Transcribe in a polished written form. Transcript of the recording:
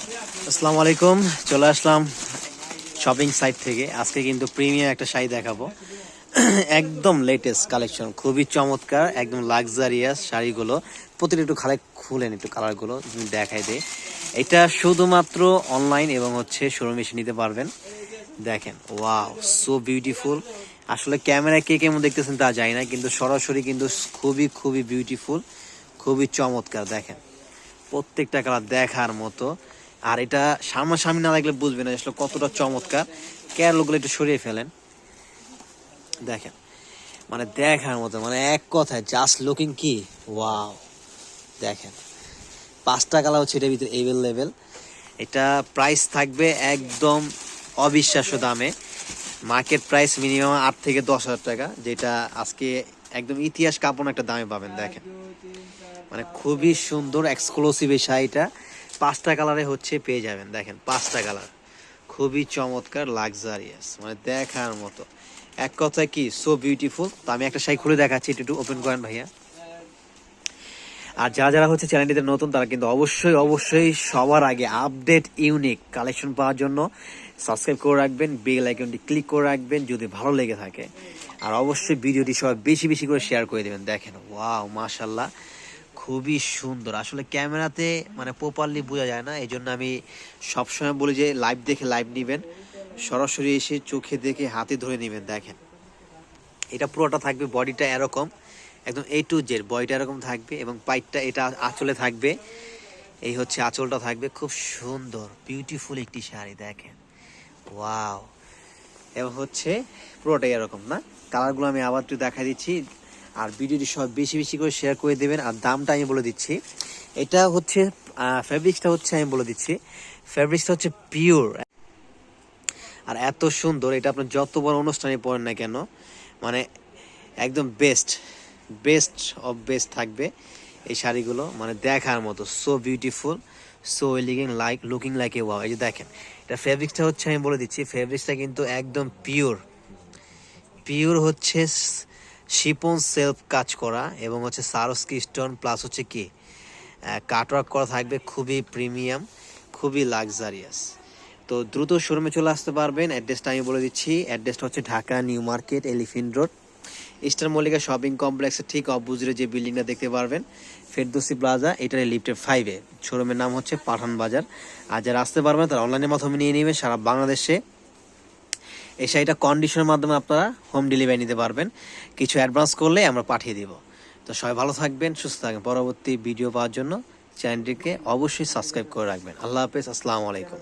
আসসালামু আলাইকুম, চলে আসলাম শপিং সাইট থেকে। আজকে কিন্তু প্রিমিয়াম একটা শাড়ি দেখাবো। একদম লেটেস্ট কালেকশন, খুবই চমৎকার, একদম লাক্সারিয়াস শাড়িগুলো। প্রতিটা একটু খুলেন একটু কালারগুলো দেখাই দেয়। এটা শুধুমাত্র অনলাইন এবং শোরুমে এসে নিতে পারবেন। দেখেন, ওয়াও, সো বিউটিফুল। আসলে ক্যামেরায় কে কেমন দেখতেছেন তা জানি না, কিন্তু সরাসরি কিন্তু খুবই খুবই বিউটিফুল, খুবই চমৎকার। দেখেন, প্রত্যেকটা কালার দেখার মতো। আর এটা সামনাসামনি না দেখলে বুঝবেন না আসলে কতটা চমৎকার। ক্যারগুলো একটু সরিয়ে ফেলেন, দেখেন, মানে দেখার মতো, মানে এক কথায় জাস্ট লুকিং কি ওয়াও। দেখেন, 5টা কালার হচ্ছে এটার ভিতরে এভেলেবেল। এটা প্রাইস থাকবে একদম অবিশ্বাস্য দামে। মার্কেট প্রাইস মিনিমাম 8 থেকে 10,000 টাকা, যেটা আজকে একদম ইতিহাস কাঁপানো একটা দামে পাবেন। দেখেন, মানে খুবই সুন্দর এক্সক্লুসিভ এই শাড়িটা। 5টা কালারে পেয়ে যাবেন। দেখেন, 5টা কালার, খুবই চমৎকার, লাক্সারিয়াস, মানে দেখার মতো। এক কথায় কি সো বিউটিফুল। তো আমি একটা শাড়ি খুলে দেখাচ্ছি, একটু ওপেন করেন ভাইয়া। আর যারা যারা চ্যানেলটিতে নতুন, তারা কিন্তু অবশ্যই অবশ্যই সবার আগে আপডেট ইউনিক কালেকশন পাওয়ার জন্য সাবস্ক্রাইব করে রাখবেন, বেল আইকনটি ক্লিক করে রাখবেন যদি ভালো লেগে থাকে। আর অবশ্যই ভিডিওটি সবাই বেশি বেশি করে শেয়ার করে দেবেন। দেখেন, ওয়াও, মাশাল্লাহ, খুবই সুন্দর। আসলে ক্যামেরাতে মানে প্রপারলি বোঝা যায় না, এই জন্য আমি সবসময় বলি যে লাইভ দেখে লাইভ নেবেন, সরাসরি এসে চোখে দেখে হাতে ধরে নেবেন। দেখেন, এটা পুরোটা থাকবে, বডিটা এরকম একদম A to Z, বডিটা এরকম থাকবে এবং পাইটটা এটা আঁচলে থাকবে। এই আঁচলটা থাকবে, খুব সুন্দর বিউটিফুল একটি শাড়ি। দেখেন, ওয়াও। এবং পুরোটাই এরকম না, কালারগুলো আমি আবার একটু দেখা দিচ্ছি। আর ভিডিওটি সব বেশি বেশি করে শেয়ার করে দেবেন। আর দামটা আমি বলে দিচ্ছি, এটা ফেব্রিক্সটা আমি বলে দিচ্ছি, ফেব্রিক্সটা পিওর। আর এত সুন্দর, এটা আপনার যত বড় অনুষ্ঠানে পড়েন না কেন, মানে একদম বেস্ট বেস্ট অফ বেস্ট থাকবে এই শাড়িগুলো, মানে দেখার মতো, so beautiful, so looking like a wow. এই যে দেখেন, এটা ফেব্রিক্সটা আমি বলে দিচ্ছি, ফেব্রিক্সটা কিন্তু একদম পিওর পিওর শিপন সেলফ কাজ করা এবং সারস্কি স্টোন প্লাস কি কাটওয়ার্ক করা থাকবে, খুবই প্রিমিয়াম, খুবই লাক্সারিয়াস। তো দ্রুত শোরুমে চলে আসতে পারবেন। অ্যাড্রেসটা আমি বলে দিচ্ছি, অ্যাড্রেসটা Dhaka new market, elephant road, Easter Mallika shopping কমপ্লেক্সের ঠিক অপোজিটে যে বিল্ডিংটা দেখতে পারবেন, ফেরদৌসি প্লাজা, এটার লিফটের 5-এ। শোরুমের নাম পাঠান বাজার। আর যারা আসতে পারবেন তারা অনলাইনের মাধ্যমে নিয়ে নেবেন সারা বাংলাদেশে। এই শাড়িটা কন্ডিশনের মাধ্যমে আপনারা হোম ডেলিভারি নিতে পারবেন, কিছু অ্যাডভান্স করলে আমরা পাঠিয়ে দিব। তো সবাই ভালো থাকবেন, সুস্থ থাকবেন। পরবর্তী ভিডিও পাওয়ার জন্য চ্যানেলটিকে অবশ্যই সাবস্ক্রাইব করে রাখবেন। আল্লাহ হাফেজ, আসসালামু আলাইকুম।